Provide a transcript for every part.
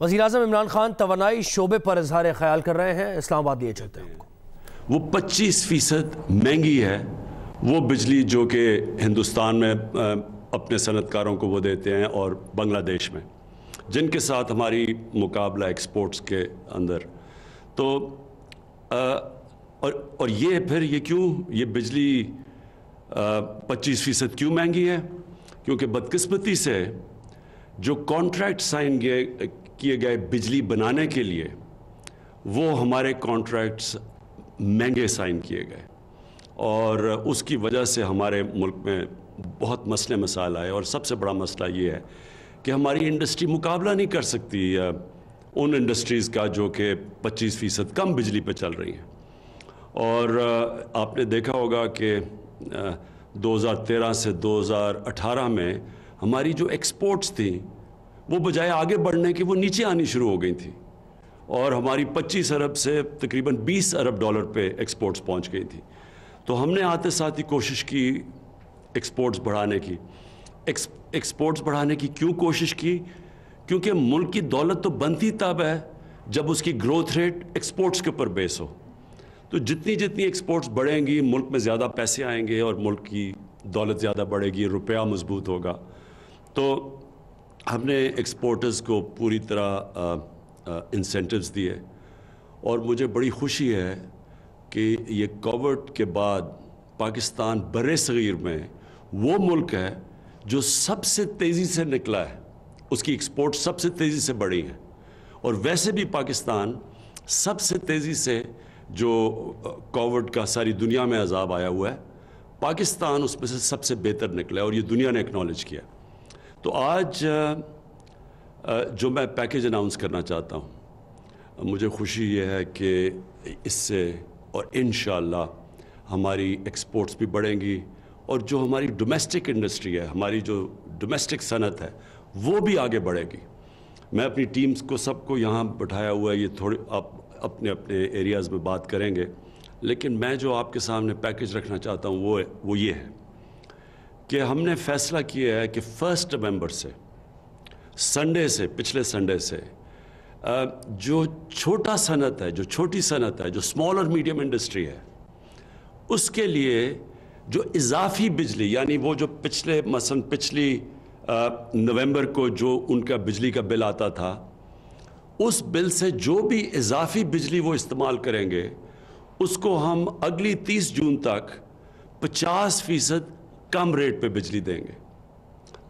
وزیراعظم عمران خان توانائی شعبے پر اظہار خیال کر رہے ہیں، اسلام آباد لیے چلتے ہیں۔ وہ 25% مہنگی ہے وہ بجلی جو کہ ہندوستان میں اپنے صنعت کاروں کو وہ دیتے ہیں اور بنگلہ دیش میں، جن کے ساتھ ہماری مقابلہ ایکسپورٹس کے اندر تو اور یہ پھر یہ کیوں یہ بجلی 25% کیوں مہنگی ہے؟ کیونکہ بدقسمتی سے جو کانٹریکٹ سائن کیے گئے بجلی بنانے کے لیے وہ ہمارے کانٹریکٹس مہنگے سائن کیے گئے، اور اس کی وجہ سے ہمارے ملک میں بہت مسئلے مسائل آئے، اور سب سے بڑا مسئلہ یہ ہے کہ ہماری انڈسٹری مقابلہ نہیں کر سکتی ان انڈسٹریز کا جو کہ 25% کم بجلی پہ چل رہی ہیں۔ اور آپ نے دیکھا ہوگا کہ 2013 سے 2018 میں ہماری جو ایکسپورٹس تھیں وہ بجائے آگے بڑھنے کے وہ نیچے آنی شروع ہو گئی تھیں، اور ہماری 25 ارب سے تقریباً 20 ارب ڈالر پہ ایکسپورٹس پہنچ گئی تھی۔ تو ہم نے آتے ساتھ ہی کوشش کی ایکسپورٹس بڑھانے کی۔ ایکسپورٹس بڑھانے کی کیوں کوشش کی؟ کیونکہ ملک کی دولت تو بنتی تب ہے جب اس کی گروتھ ریٹ ایکسپورٹس کے اوپر بیس ہو۔ تو جتنی ایکسپورٹس بڑھیں گی ملک میں زیادہ پیسے آئیں گے اور ملک کی دولت زیادہ بڑھے گی، روپیہ مضبوط ہوگا۔ تو ہم نے ایکسپورٹرز کو پوری طرح انسینٹیوز دیے، اور مجھے بڑی خوشی ہے کہ یہ کووڈ کے بعد پاکستان بر صغیر میں وہ ملک ہے جو سب سے تیزی سے نکلا ہے، اس کی ایکسپورٹ سب سے تیزی سے بڑھی ہیں، اور ویسے بھی پاکستان سب سے تیزی سے جو کووڈ کا ساری دنیا میں عذاب آیا ہوا ہے، پاکستان اس میں سے سب سے بہتر نکلا ہے، اور یہ دنیا نے اکنالج کیا۔ تو آج جو میں پیکیج اناؤنس کرنا چاہتا ہوں، مجھے خوشی یہ ہے کہ اس سے اور انشاءاللہ ہماری ایکسپورٹس بھی بڑھیں گی، اور جو ہماری ڈومیسٹک انڈسٹری ہے، ہماری جو ڈومیسٹک صنعت ہے، وہ بھی آگے بڑھے گی۔ میں اپنی ٹیمز کو سب کو یہاں بٹھایا ہوا ہے، یہ تھوڑے آپ اپنے ایریاز میں بات کریں گے، لیکن میں جو آپ کے سامنے پیکیج رکھنا چاہتا ہوں وہ یہ ہے کہ ہم نے فیصلہ کیا ہے کہ 1 نومبر سے سنڈے سے پچھلے سنڈے سے جو چھوٹا صنعت ہے، جو چھوٹی صنعت ہے، جو اسمال اور میڈیم انڈسٹری ہے، اس کے لیے جو اضافی بجلی، یعنی وہ جو پچھلی نومبر کو جو ان کا بجلی کا بل آتا تھا، اس بل سے جو بھی اضافی بجلی وہ استعمال کریں گے اس کو ہم اگلی 30 جون تک 50% کم ریٹ پہ بجلی دیں گے۔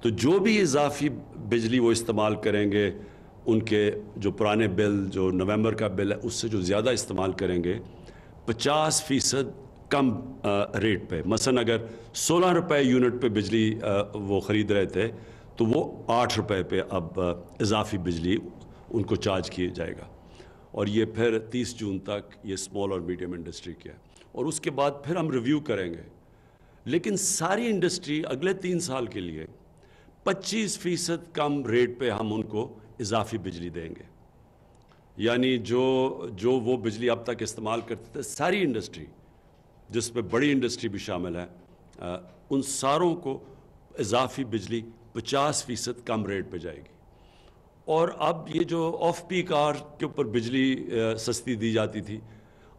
تو جو بھی اضافی بجلی وہ استعمال کریں گے، ان کے جو پرانے بل، جو نومبر کا بل ہے، اس سے جو زیادہ استعمال کریں گے، 50% کم ریٹ پہ، مثلا اگر 16 روپے یونٹ پہ بجلی وہ خرید رہے تھے تو وہ 8 روپے پہ اب اضافی بجلی ان کو چارج کیا جائے گا، اور یہ پھر 30 جون تک یہ اسمال اور میڈیم انڈسٹری کیا ہے، اور اس کے بعد پھر ہم ریویو کریں گے۔ لیکن ساری انڈسٹری اگلے 3 سال کے لیے 25% کم ریٹ پہ ہم ان کو اضافی بجلی دیں گے، یعنی جو وہ بجلی اب تک استعمال کرتے تھے، ساری انڈسٹری جس میں بڑی انڈسٹری بھی شامل ہے، ان ساروں کو اضافی بجلی 50% کم ریٹ پہ جائے گی۔ اور اب یہ جو آف پیک آور کے اوپر بجلی سستی دی جاتی تھی،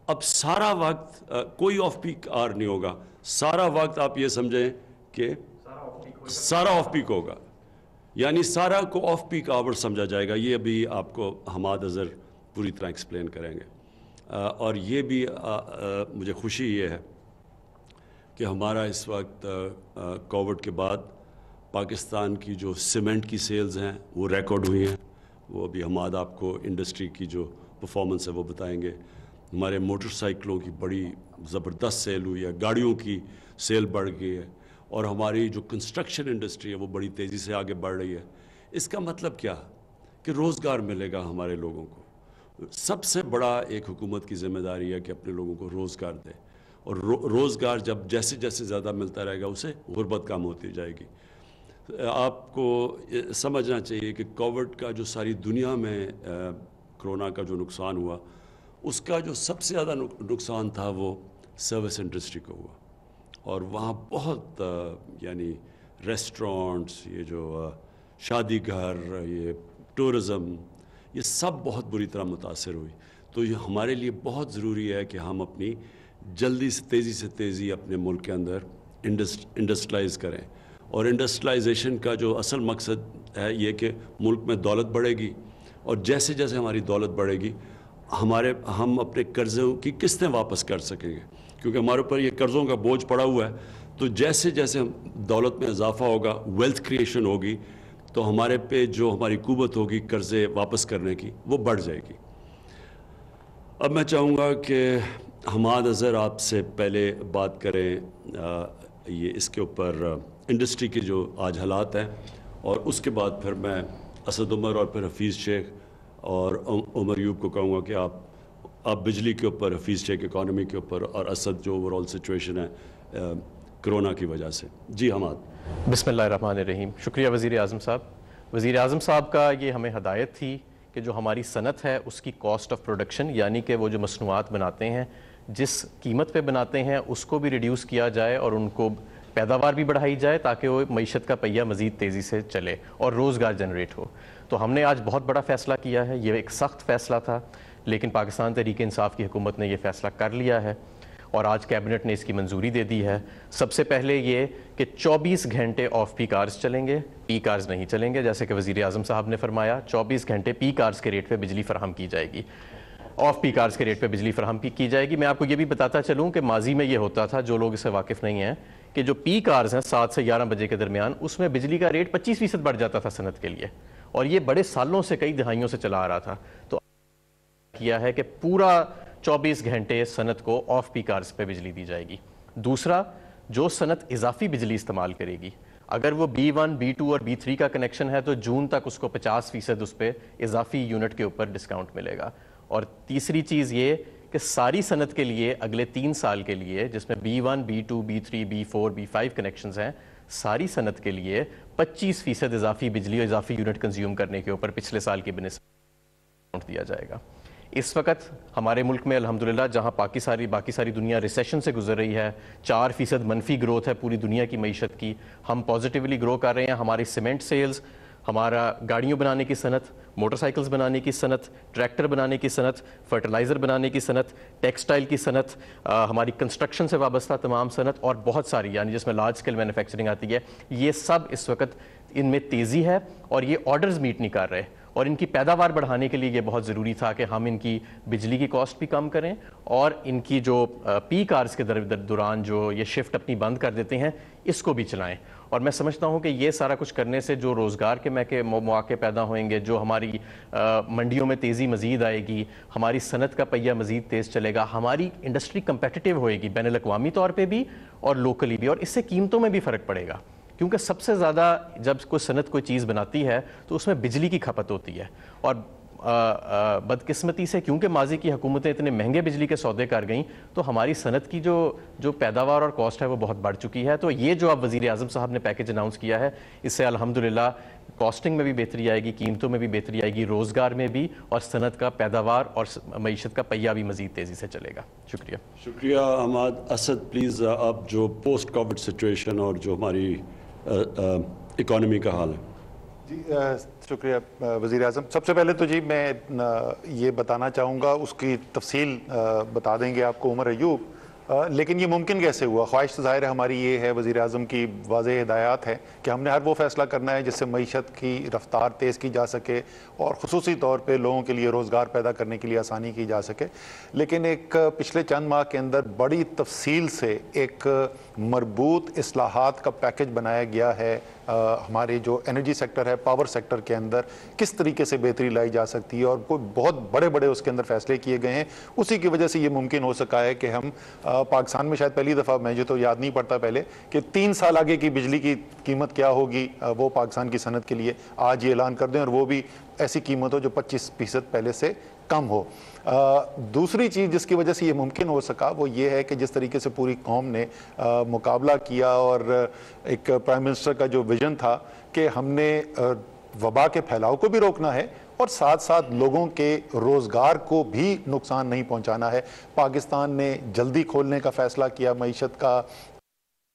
اب سارا وقت کوئی آف پیک آور نہیں ہوگا، سارا وقت آپ یہ سمجھیں کہ سارا آف پیک ہوگا، یعنی سارا کو آف پیک آور سمجھا جائے گا۔ یہ ابھی آپ کو حماد اظہر پوری طرح ایکسپلین کریں گے۔ اور یہ بھی مجھے خوشی یہ ہے کہ ہمارا اس وقت کووڈ کے بعد پاکستان کی جو سیمنٹ کی سیلز ہیں وہ ریکارڈ ہوئی ہیں، وہ ابھی حماد آپ کو انڈسٹری کی جو پرفارمنس ہے وہ بتائیں گے۔ ہمارے موٹر سائیکلوں کی بڑی زبردست سیل ہوئی ہے، گاڑیوں کی سیل بڑھ گئی ہے، اور ہماری جو کنسٹرکشن انڈسٹری ہے وہ بڑی تیزی سے آگے بڑھ رہی ہے۔ اس کا مطلب کیا؟ کہ روزگار ملے گا ہمارے لوگوں کو۔ سب سے بڑا ایک حکومت کی ذمہ داری ہے کہ اپنے لوگوں کو روزگار دے، اور روزگار جب جیسے جیسے زیادہ ملتا رہے گا اسے غربت کم ہوتی جائے گی۔ آپ کو سمجھنا چاہیے کہ کووڈ کا جو ساری دنیا میں کرونا کا جو نقصان ہوا، اس کا جو سب سے زیادہ نقصان تھا وہ سروس انڈسٹری کو ہوا، اور وہاں بہت یعنی ریسٹورنٹس، یہ جو شادی گھر، یہ ٹورزم، یہ سب بہت بری طرح متاثر ہوئی. تو یہ ہمارے لیے بہت ضروری ہے کہ ہم اپنی جلدی سے تیزی اپنے ملک کے اندر انڈسٹریلائز کریں. اور انڈسٹریلائزیشن کا جو اصل مقصد ہے یہ کہ ملک میں دولت بڑھے گی, اور جیسے جیسے ہماری دولت بڑھے گی ہم اپنے قرضوں کی قسطیں واپس کر سکیں گے, کیونکہ ہمارے اوپر یہ قرضوں کا بوجھ پڑا ہوا ہے. تو جیسے جیسے دولت میں اضافہ ہوگا, ویلتھ کریشن ہوگی, تو ہمارے پہ جو ہماری قوت ہوگی قرضے واپس کرنے کی وہ بڑھ جائے گی. اب میں چاہوں گا کہ حماد اظہر آپ سے پہلے بات کریں یہ اس کے اوپر انڈسٹری کے جو آج حالات ہیں, اور اس کے بعد پھر میں اسد عمر اور پھر حفیظ شیخ اور عمر ایوب کو کہوں گا کہ آپ بجلی کے اوپر, حفیظ شیخ اکانومی کے اوپر, اور اسد جو اوور آل سچویشن ہے کرونا کی وجہ سے. جی حماد. بسم اللہ الرحمن الرحیم. شکریہ وزیر اعظم صاحب. وزیر اعظم صاحب کا یہ ہمیں ہدایت تھی کہ جو ہماری صنعت ہے اس کی کاسٹ آف پروڈکشن, یعنی کہ وہ جو مصنوعات بناتے ہیں جس قیمت پہ بناتے ہیں اس کو بھی ریڈیوس کیا جائے, اور ان کو پیداوار بھی بڑھائی جائے تاکہ وہ معیشت کا پہیہ مزید تیزی سے چلے اور روزگار جنریٹ ہو. تو ہم نے آج بہت بڑا فیصلہ کیا ہے. یہ ایک سخت فیصلہ تھا, لیکن پاکستان تحریک انصاف کی حکومت نے یہ فیصلہ کر لیا ہے اور آج کیبنٹ نے اس کی منظوری دے دی ہے. سب سے پہلے یہ کہ 24 گھنٹے آف پیک آرز چلیں گے, پیک آرز نہیں چلیں گے, جیسے کہ وزیر اعظم صاحب نے فرمایا 24 گھنٹے پیک آرز کے ریٹ پہ بجلی فراہم کی جائے گی, آف پیک آرز کے ریٹ پہ بجلی فراہم کی جائے گی. میں آپ کو یہ بھی بتاتا چلوں کہ ماضی میں یہ ہوتا تھا, جو لوگ اس سے واقف نہیں ہیں, کہ جو پیک آرز ہیں 7 سے 11 بجے کے درمیان, اس میں بجلی کا ریٹ 25% بڑھ جاتا تھا صنعت کے لیے, اور یہ بڑے سالوں سے, کئی دہائیوں سے چلا آ رہا تھا. تو کیا ہے کہ پورا 24 گھنٹے صنعت کو آف پیک آرز پہ بجلی دی جائے گی. دوسرا, جو صنعت اضافی بجلی استعمال کرے گی, اگر وہ B1, B2 اور B3 کا کنیکشن ہے تو جون تک اس کو 50% اس پہ اضافی یونٹ کے اوپر ڈسکاؤنٹ ملے گا. اور تیسری چیز یہ کہ ساری صنعت کے لیے اگلے 3 سال کے لیے, جس میں B1, B2, B3, B4, B5 connections ہیں, ساری صنعت کے لیے 25% اضافی بجلی اور اضافی یونٹ کنزیوم کرنے کے اوپر پچھلے سال کی بنسبت دیا جائے گا. اس وقت ہمارے ملک میں الحمدللہ, جہاں باقی ساری دنیا ریسیشن سے گزر رہی ہے, 4% منفی گروتھ ہے پوری دنیا کی معیشت کی, ہم پازیٹیولی گرو کر رہے ہیں. ہماری سیمنٹ سیلز, ہمارا گاڑیوں بنانے کی صنعت, موٹر سائیکلز بنانے کی صنعت, ٹریکٹر بنانے کی صنعت, فرٹیلائزر بنانے کی صنعت, ٹیکسٹائل کی صنعت, ہماری کنسٹرکشن سے وابستہ تمام صنعت, اور بہت ساری, یعنی جس میں لارج اسکیل مینوفیکچرنگ آتی ہے, یہ سب اس وقت ان میں تیزی ہے, اور یہ آرڈرز میٹ نہیں کر رہے. اور ان کی پیداوار بڑھانے کے لیے یہ بہت ضروری تھا کہ ہم ان کی بجلی کی کاسٹ بھی کم کریں, اور ان کی جو پیک آرز کے دوران جو یہ شفٹ اپنی بند کر دیتے ہیں اس کو بھی چلائیں. اور میں سمجھتا ہوں کہ یہ سارا کچھ کرنے سے جو روزگار کے مواقع پیدا ہوئیں گے, جو ہماری منڈیوں میں تیزی مزید آئے گی, ہماری صنعت کا پہیہ مزید تیز چلے گا, ہماری انڈسٹری کمپیٹیٹیو ہوئے گی بین الاقوامی طور پہ بھی اور لوکلی بھی, اور اس سے قیمتوں میں بھی فرق پڑے گا. کیونکہ سب سے زیادہ جب کوئی صنعت کوئی چیز بناتی ہے تو اس میں بجلی کی کھپت ہوتی ہے, اور بدقسمتی سے کیونکہ ماضی کی حکومتیں اتنے مہنگے بجلی کے سودے کر گئیں, تو ہماری صنعت کی جو پیداوار اور کاسٹ ہے وہ بہت بڑھ چکی ہے. تو یہ جو اب وزیر اعظم صاحب نے پیکیج اناؤنس کیا ہے, اس سے الحمدللہ کاسٹنگ میں بھی بہتری آئے گی, قیمتوں میں بھی بہتری آئے گی, روزگار میں بھی, اور صنعت کا پیداوار اور معیشت کا پہیہ بھی مزید تیزی سے چلے گا. شکریہ حماد. اسد پلیز, آپ جو پوسٹ کووڈ سچویشن اور جو ہماری اکانومی کا حال ہے. جی شکریہ وزیر اعظم. سب سے پہلے تو جی میں یہ بتانا چاہوں گا, اس کی تفصیل بتا دیں گے آپ کو عمر ایوب, لیکن یہ ممکن کیسے ہوا. خواہش ظاہر ہماری یہ ہے, وزیر اعظم کی واضح ہدایات ہے کہ ہم نے ہر وہ فیصلہ کرنا ہے جس سے معیشت کی رفتار تیز کی جا سکے اور خصوصی طور پہ لوگوں کے لیے روزگار پیدا کرنے کے لیے آسانی کی جا سکے. لیکن ایک پچھلے چند ماہ کے اندر بڑی تفصیل سے ایک مربوط اصلاحات کا پیکج بنایا گیا ہے. ہمارے جو انرجی سیکٹر ہے, پاور سیکٹر کے اندر کس طریقے سے بہتری لائی جا سکتی ہے, اور کوئی بہت بڑے اس کے اندر فیصلے کیے گئے ہیں. اسی کی وجہ سے یہ ممکن ہو سکا ہے کہ ہم پاکستان میں شاید پہلی دفعہ, مجھے تو یاد نہیں پڑتا پہلے, کہ 3 سال آگے کی بجلی کی قیمت کیا ہوگی وہ پاکستان کی صنعت کے لیے آج یہ اعلان کر دیں, اور وہ بھی ایسی قیمت ہو جو 25% پہلے سے کم ہو. دوسری چیز جس کی وجہ سے یہ ممکن ہو سکا وہ یہ ہے کہ جس طریقے سے پوری قوم نے مقابلہ کیا, اور ایک پرائم منسٹر کا جو ویژن تھا کہ ہم نے وبا کے پھیلاؤ کو بھی روکنا ہے اور ساتھ ساتھ لوگوں کے روزگار کو بھی نقصان نہیں پہنچانا ہے. پاکستان نے جلدی کھولنے کا فیصلہ کیا, معیشت کا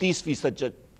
30%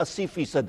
80%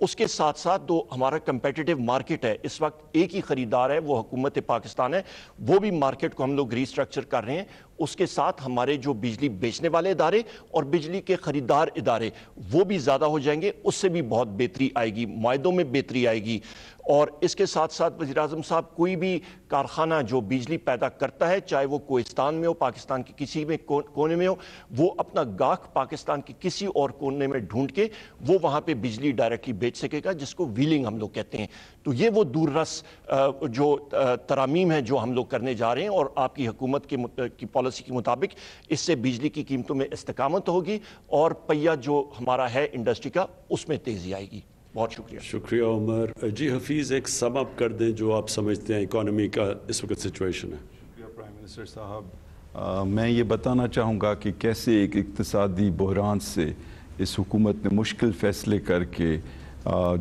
اس کے ساتھ ساتھ جو ہمارا کمپیٹیٹیو مارکیٹ ہے، اس وقت ایک ہی خریدار ہے، وہ حکومت پاکستان ہے، وہ بھی مارکیٹ کو ہم لوگ ری اسٹرکچر کر رہے ہیں۔ اس کے ساتھ ہمارے جو بجلی بیچنے والے ادارے اور بجلی کے خریدار ادارے وہ بھی زیادہ ہو جائیں گے، اس سے بھی بہت بہتری آئے گی، معاہدوں میں بہتری آئے گی۔ اور اس کے ساتھ ساتھ وزیر اعظم صاحب، کوئی بھی کارخانہ جو بجلی پیدا کرتا ہے، چاہے وہ کوہستان میں ہو، پاکستان کے کسی بھی کونے میں ہو، وہ اپنا گاہک پاکستان کے کسی اور کونے میں ڈھونڈ کے وہ وہاں پہ بجلی ڈائریکٹلی بیچ سکے گا، جس کو ویلنگ ہم لوگ کہتے ہیں۔ تو یہ وہ دور رس جو ترامیم ہیں جو ہم لوگ کرنے جا رہے ہیں، اور آپ کی حکومت کی پالیسی کے مطابق اس سے بجلی کی قیمتوں میں استقامت ہوگی اور پہیہ جو ہمارا ہے انڈسٹری کا، اس میں تیزی آئے گی۔ بہت شکریہ۔ شکریہ عمر جی۔ حفیظ ایک سم اپ کر دیں جو آپ سمجھتے ہیں اکانومی کا اس وقت سچویشن ہے۔ شکریہ پرائم منسٹر صاحب۔ میں یہ بتانا چاہوں گا کہ کیسے ایک اقتصادی بحران سے اس حکومت نے مشکل فیصلے کر کے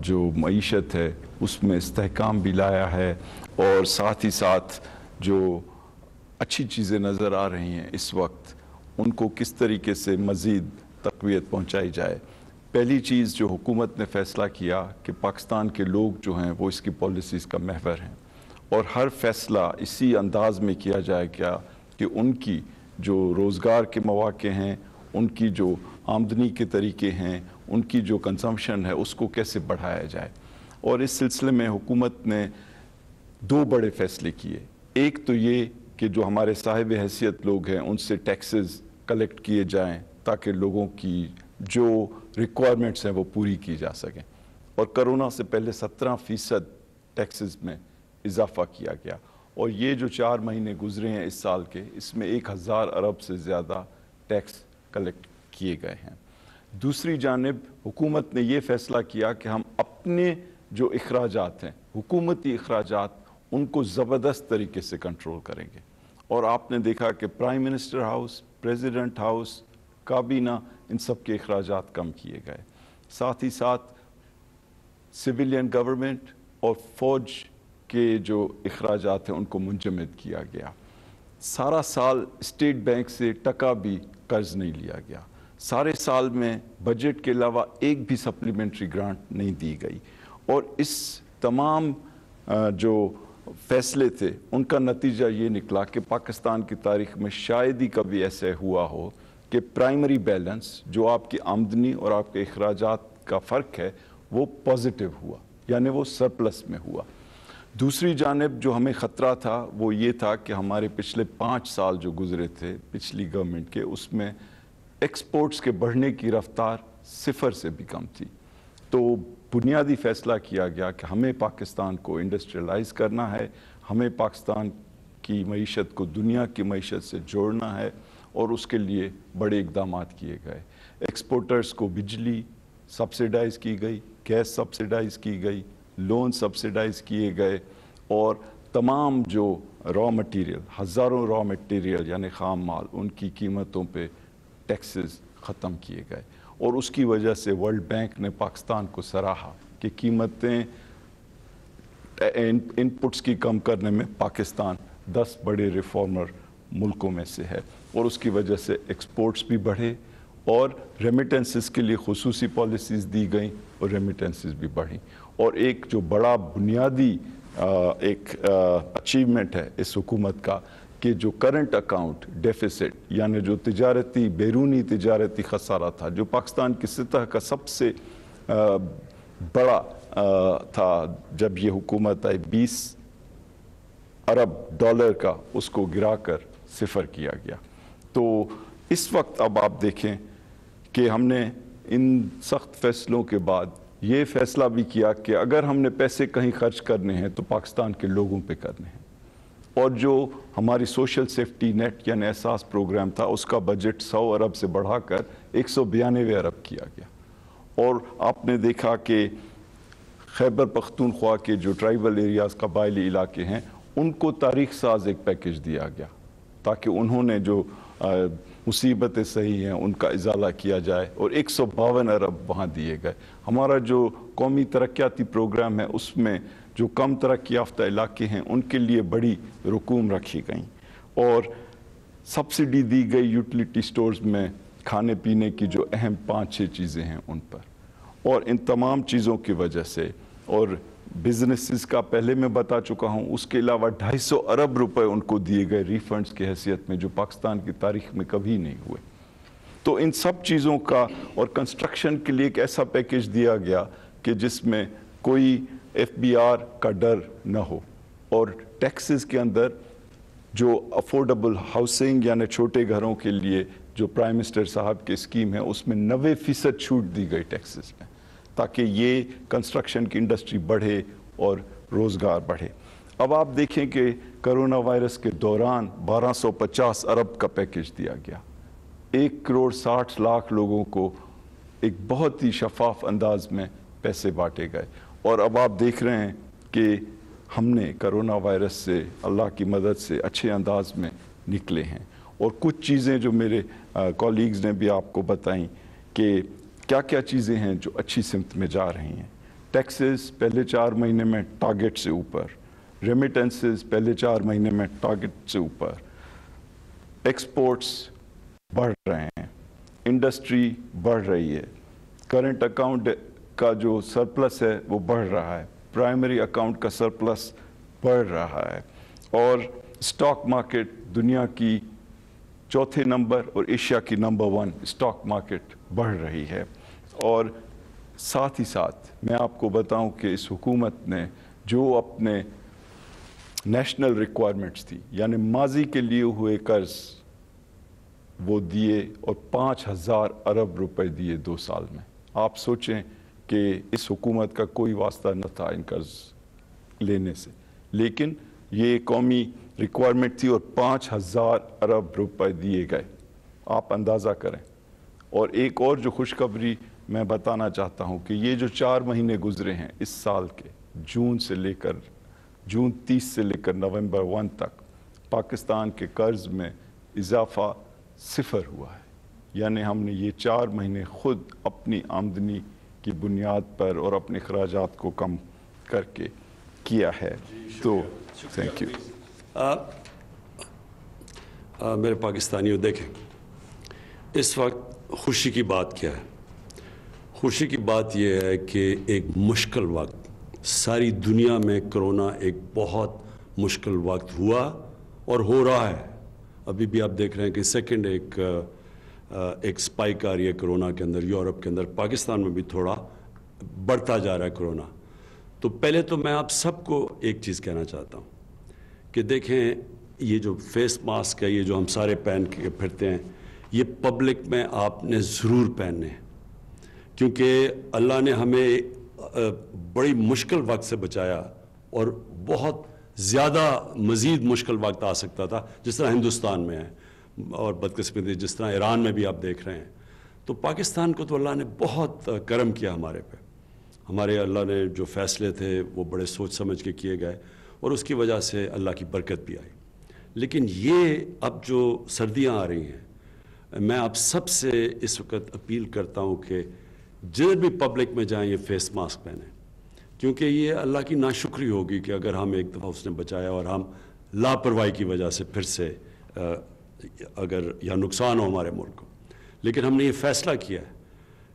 جو معیشت ہے اس میں استحکام بھی لایا ہے، اور ساتھ ہی ساتھ جو اچھی چیزیں نظر آ رہی ہیں اس وقت ان کو کس طریقے سے مزید تقویت پہنچائی جائے۔ پہلی چیز جو حکومت نے فیصلہ کیا کہ پاکستان کے لوگ جو ہیں وہ اس کی پالیسیز کا محور ہیں، اور ہر فیصلہ اسی انداز میں کیا جائے گا کہ ان کی جو روزگار کے مواقع ہیں، ان کی جو آمدنی کے طریقے ہیں، ان کی جو کنزمپشن ہے اس کو کیسے بڑھایا جائے۔ اور اس سلسلے میں حکومت نے دو بڑے فیصلے کیے۔ ایک تو یہ کہ جو ہمارے صاحب حیثیت لوگ ہیں ان سے ٹیکسز کلیکٹ کیے جائیں تاکہ لوگوں کی جو ریکوائرمنٹس ہیں وہ پوری کی جا سکیں، اور کرونا سے پہلے 17% ٹیکسز میں اضافہ کیا گیا، اور یہ جو 4 مہینے گزرے ہیں اس سال کے، اس میں 1000 ارب سے زیادہ ٹیکس کلیکٹ کیے گئے ہیں۔ دوسری جانب حکومت نے یہ فیصلہ کیا کہ ہم اپنے جو اخراجات ہیں، حکومتی اخراجات، ان کو زبردست طریقے سے کنٹرول کریں گے، اور آپ نے دیکھا کہ prime minister house, president house, کابینہ، ان سب کے اخراجات کم کیے گئے۔ ساتھ ہی ساتھ سویلین گورنمنٹ اور فوج کے جو اخراجات ہیں ان کو منجمد کیا گیا۔ سارا سال اسٹیٹ بینک سے ٹکا بھی قرض نہیں لیا گیا۔ سارے سال میں بجٹ کے علاوہ ایک بھی سپلیمنٹری گرانٹ نہیں دی گئی، اور اس تمام جو فیصلے تھے ان کا نتیجہ یہ نکلا کہ پاکستان کی تاریخ میں شاید ہی کبھی ایسے ہوا ہو کہ پرائمری بیلنس جو آپ کی آمدنی اور آپ کے اخراجات کا فرق ہے وہ پازیٹیو ہوا، یعنی وہ سرپلس میں ہوا۔ دوسری جانب جو ہمیں خطرہ تھا وہ یہ تھا کہ ہمارے پچھلے 5 سال جو گزرے تھے پچھلی گورنمنٹ کے، اس میں ایکسپورٹس کے بڑھنے کی رفتار 0 سے بھی کم تھی۔ تو بنیادی فیصلہ کیا گیا کہ ہمیں پاکستان کو انڈسٹریلائز کرنا ہے، ہمیں پاکستان کی معیشت کو دنیا کی معیشت سے جوڑنا ہے، اور اس کے لیے بڑے اقدامات کیے گئے۔ ایکسپورٹرز کو بجلی سبسیڈائز کی گئی، گیس سبسیڈائز کی گئی، لون سبسیڈائز کیے گئے، اور تمام جو را مٹیریل، ہزاروں را مٹیریل یعنی خام مال، ان کی قیمتوں پہ ٹیکسز ختم کیے گئے، اور اس کی وجہ سے ورلڈ بینک نے پاکستان کو سراہا کہ قیمتیں ان پٹس کی کم کرنے میں پاکستان 10 بڑے ریفارمر ملکوں میں سے ہے، اور اس کی وجہ سے ایکسپورٹس بھی بڑھے، اور ریمیٹنسز کے لیے خصوصی پالیسیز دی گئیں اور ریمیٹنسز بھی بڑھیں۔ اور ایک جو بڑا بنیادی ایک اچیومنٹ ہے اس حکومت کا کہ جو کرنٹ اکاؤنٹ ڈیفیسٹ، یعنی جو تجارتی بیرونی تجارتی خسارہ تھا، جو پاکستان کی سطح کا سب سے بڑا تھا جب یہ حکومت آئی، 20 ارب ڈالر کا، اس کو گرا کر 0 کیا گیا۔ تو اس وقت اب آپ دیکھیں کہ ہم نے ان سخت فیصلوں کے بعد یہ فیصلہ بھی کیا کہ اگر ہم نے پیسے کہیں خرچ کرنے ہیں تو پاکستان کے لوگوں پہ کرنے ہیں، اور جو ہماری سوشل سیفٹی نیٹ یعنی احساس پروگرام تھا اس کا بجٹ 100 ارب سے بڑھا کر 192 ارب کیا گیا۔ اور آپ نے دیکھا کہ خیبر پختونخوا کے جو ٹرائبل ایریاز قبائلی علاقے ہیں ان کو تاریخ ساز ایک پیکج دیا گیا تاکہ انہوں نے جو مصیبتیں صحیح ہیں ان کا ازالہ کیا جائے، اور 152 ارب وہاں دیے گئے۔ ہمارا جو قومی ترقیاتی پروگرام ہے اس میں جو کم ترقی یافتہ علاقے ہیں ان کے لیے بڑی رقوم رکھی گئیں، اور سبسڈی دی گئی یوٹیلیٹی سٹورز میں کھانے پینے کی جو اہم 5-6 چیزیں ہیں ان پر۔ اور ان تمام چیزوں کی وجہ سے، اور بزنسز کا پہلے میں بتا چکا ہوں، اس کے علاوہ 250 ارب روپے ان کو دیے گئے ریفنڈز کی حیثیت میں، جو پاکستان کی تاریخ میں کبھی نہیں ہوئے۔ تو ان سب چیزوں کا، اور کنسٹرکشن کے لیے ایک ایسا پیکیج دیا گیا کہ جس میں کوئی FBR کا ڈر نہ ہو، اور ٹیکسز کے اندر جو افورڈیبل ہاؤسنگ یعنی چھوٹے گھروں کے لیے جو پرائم منسٹر صاحب کی اسکیم ہے، اس میں 90% چھوٹ دی گئی ٹیکسز میں، تاکہ یہ کنسٹرکشن کی انڈسٹری بڑھے اور روزگار بڑھے۔ اب آپ دیکھیں کہ کرونا وائرس کے دوران 1250 ارب کا پیکیج دیا گیا، 1,60,00,000 لوگوں کو ایک بہت ہی شفاف انداز میں پیسے بانٹے گئے۔ اور اب آپ دیکھ رہے ہیں کہ ہم نے کرونا وائرس سے اللہ کی مدد سے اچھے انداز میں نکلے ہیں، اور کچھ چیزیں جو میرے کولیگز نے بھی آپ کو بتائیں کہ کیا کیا چیزیں ہیں جو اچھی سمت میں جا رہی ہیں۔ ٹیکسز پہلے 4 مہینے میں ٹارگٹ سے اوپر، ریمیٹنسز پہلے 4 مہینے میں ٹارگٹ سے اوپر، ایکسپورٹس بڑھ رہے ہیں، انڈسٹری بڑھ رہی ہے، کرنٹ اکاؤنٹ کا جو سرپلس ہے وہ بڑھ رہا ہے، پرائمری اکاؤنٹ کا سرپلس بڑھ رہا ہے، اور اسٹاک مارکیٹ دنیا کی چوتھے نمبر اور ایشیا کی نمبر 1 اسٹاک مارکیٹ بڑھ رہی ہے۔ اور ساتھ ہی ساتھ میں آپ کو بتاؤں کہ اس حکومت نے جو اپنے نیشنل ریکوائرمنٹس تھی، یعنی ماضی کے لیے ہوئے قرض وہ دیے، اور 5,000 ارب روپے دیے 2 سال میں۔ آپ سوچیں کہ اس حکومت کا کوئی واسطہ نہ تھا ان قرض لینے سے، لیکن یہ قومی ریکوائرمنٹ تھی اور 5,000 ارب روپے دیے گئے۔ آپ اندازہ کریں۔ اور ایک اور جو خوشخبری میں بتانا چاہتا ہوں کہ یہ جو 4 مہینے گزرے ہیں اس سال کے، جون 30 سے لے کر نومبر 1 تک، پاکستان کے قرض میں اضافہ 0 ہوا ہے۔ یعنی ہم نے یہ 4 مہینے خود اپنی آمدنی کی بنیاد پر اور اپنے اخراجات کو کم کر کے کیا ہے۔ تو تھینک یو۔ میرے پاکستانیوں دیکھیں، اس وقت خوشی کی بات کیا ہے؟ خوشی کی بات یہ ہے کہ ایک مشکل وقت، ساری دنیا میں کرونا ایک بہت مشکل وقت ہوا اور ہو رہا ہے۔ ابھی بھی آپ دیکھ رہے ہیں کہ سیکنڈ ایک سپائک آ رہی ہے کرونا کے اندر، یورپ کے اندر، پاکستان میں بھی تھوڑا بڑھتا جا رہا ہے کرونا۔ تو پہلے تو میں آپ سب کو ایک چیز کہنا چاہتا ہوں کہ دیکھیں، یہ جو فیس ماسک ہے، یہ جو ہم سارے پہن کے پھرتے ہیں، یہ پبلک میں آپ نے ضرور پہننے ہیں، کیونکہ اللہ نے ہمیں بڑی مشکل وقت سے بچایا، اور بہت زیادہ مزید مشکل وقت آ سکتا تھا، جس طرح ہندوستان میں ہے، اور بدقسمتی جس طرح ایران میں بھی آپ دیکھ رہے ہیں۔ تو پاکستان کو تو اللہ نے بہت کرم کیا ہمارے پہ، ہمارے اللہ نے جو فیصلے تھے وہ بڑے سوچ سمجھ کے کیے گئے، اور اس کی وجہ سے اللہ کی برکت بھی آئی۔ لیکن یہ اب جو سردیاں آ رہی ہیں، میں آپ سب سے اس وقت اپیل کرتا ہوں کہ جدھر بھی پبلک میں جائیں یہ فیس ماسک پہنیں، کیونکہ یہ اللہ کی ناشکری ہوگی کہ اگر ہم ایک دفعہ اس نے بچایا اور ہم لاپرواہی کی وجہ سے پھر سے اگر یا نقصان ہو ہمارے ملک کو۔ لیکن ہم نے یہ فیصلہ کیا ہے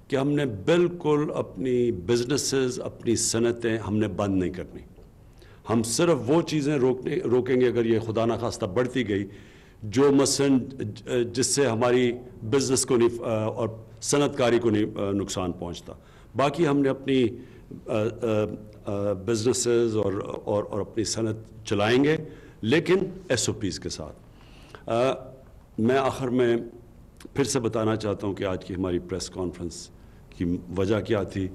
کہ ہم نے بالکل اپنی بزنسز، اپنی صنعتیں ہم نے بند نہیں کرنی۔ ہم صرف وہ چیزیں روکیں گے اگر یہ خدا نخواستہ بڑھتی گئی، جو مثلاً جس سے ہماری بزنس کو نہیں اور صنعت کاری کو نہیں نقصان پہنچتا۔ باقی ہم نے اپنی بزنسز اور اپنی صنعت چلائیں گے، لیکن SOPs کے ساتھ۔ میں آخر میں پھر سے بتانا چاہتا ہوں کہ آج کی ہماری پریس کانفرنس کی وجہ کیا تھی۔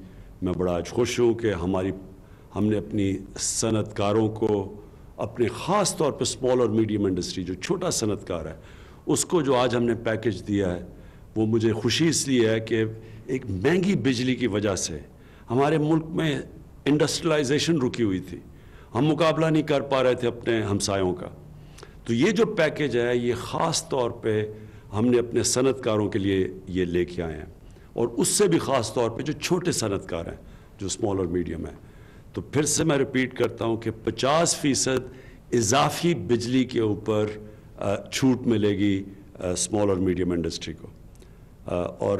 میں بڑا آج خوش ہوں کہ ہم نے اپنی صنعت کاروں کو، اپنے خاص طور پہ اسمال اور میڈیم انڈسٹری جو چھوٹا صنعت کار ہے، اس کو جو آج ہم نے پیکج دیا ہے، وہ مجھے خوشی اس لیے ہے کہ ایک مہنگی بجلی کی وجہ سے ہمارے ملک میں انڈسٹریلائزیشن رکی ہوئی تھی، ہم مقابلہ نہیں کر پا رہے تھے اپنے ہمسایوں کا۔ تو یہ جو پیکج ہے، یہ خاص طور پہ ہم نے اپنے صنعت کاروں کے لیے یہ لے کے آئے ہیں، اور اس سے بھی خاص طور پہ جو چھوٹے صنعت کار ہیں، جو اسمال اور میڈیم ہیں۔ تو پھر سے میں ریپیٹ کرتا ہوں کہ 50% اضافی بجلی کے اوپر چھوٹ ملے گی اسمال اور میڈیم انڈسٹری کو، اور